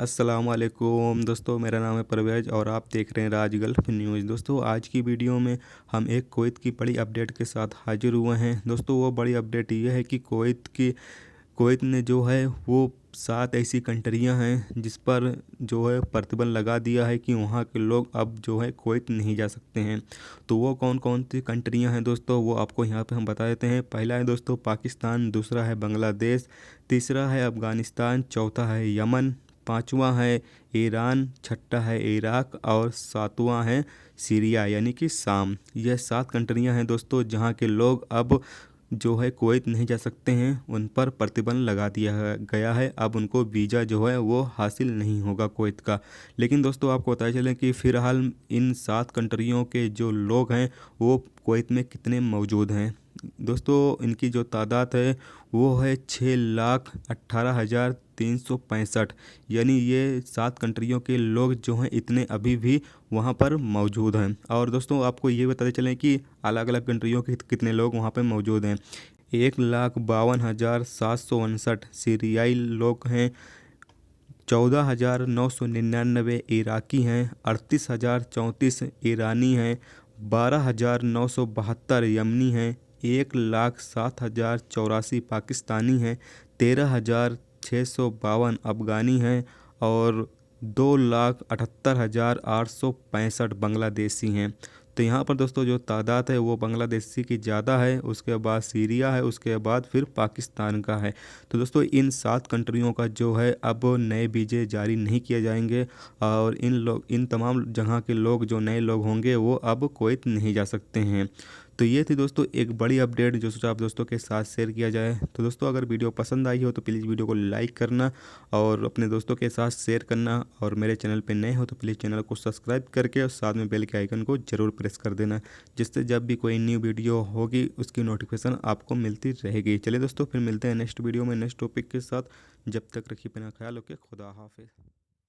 अस्सलामुअलैकुम दोस्तों, मेरा नाम है परवेज़ और आप देख रहे हैं राज गल्फ न्यूज़। दोस्तों, आज की वीडियो में हम एक कुवैत की बड़ी अपडेट के साथ हाजिर हुए हैं। दोस्तों, वो बड़ी अपडेट ये है कि कुवैत ने जो है वो 7 ऐसी कंट्रियां हैं जिस पर जो है प्रतिबंध लगा दिया है कि वहाँ के लोग अब जो है कुवैत नहीं जा सकते हैं। तो वो कौन कौन सी कंट्रियां हैं दोस्तों, वो आपको यहाँ पे हम बता देते हैं। पहला है दोस्तों पाकिस्तान, दूसरा है बांग्लादेश, तीसरा है अफ़गानिस्तान, चौथा है यमन, पांचवा है ईरान, छठा है इराक और सातवां है सीरिया यानी कि शाम। यह 7 कंट्रियां हैं दोस्तों जहां के लोग अब जो है कुवैत नहीं जा सकते हैं। उन पर प्रतिबंध लगा दिया गया है। अब उनको वीज़ा जो है वो हासिल नहीं होगा कुवैत का। लेकिन दोस्तों, आपको बताया चलें कि फ़िलहाल इन 7 कंट्रियों के जो लोग हैं वो कुवैत में कितने मौजूद हैं। दोस्तों, इनकी जो तादाद है वो है 6,18,365। यानी ये 7 कंट्रियों के लोग जो हैं इतने अभी भी वहाँ पर मौजूद हैं। और दोस्तों, आपको ये बताते चलें कि अलग अलग कंट्रियों के कितने लोग वहाँ पर मौजूद हैं। 1,52,759 सीरियाई लोग हैं, 14,999 इराकी हैं, 38,034 ईरानी हैं, 12,972 यमनी हैं, 1,07,084 पाकिस्तानी हैं, 13,652 अफ़गानी हैं और 2,78,865 बांग्लादेशी हैं। तो यहाँ पर दोस्तों जो तादाद है वो बांग्लादेशी की ज़्यादा है, उसके बाद सीरिया है, उसके बाद फिर पाकिस्तान का है। तो दोस्तों, इन 7 कंट्रियों का जो है अब नए वीज़े जारी नहीं किए जाएंगे और इन तमाम जगह के लोग जो नए लोग होंगे वो अब कुवैत नहीं जा सकते हैं। तो ये थी दोस्तों एक बड़ी अपडेट जो सोचा आप दोस्तों के साथ शेयर किया जाए। तो दोस्तों, अगर वीडियो पसंद आई हो तो प्लीज़ वीडियो को लाइक करना और अपने दोस्तों के साथ शेयर करना, और मेरे चैनल पे नए हो तो प्लीज़ चैनल को सब्सक्राइब करके और साथ में बेल के आइकन को ज़रूर प्रेस कर देना, जिससे जब भी कोई न्यू वीडियो होगी उसकी नोटिफिकेशन आपको मिलती रहेगी। चलिए दोस्तों, फिर मिलते हैं नेक्स्ट वीडियो में नेक्स्ट टॉपिक के साथ। जब तक रखिए अपना ख्याल, ओके, खुदा हाफिज़।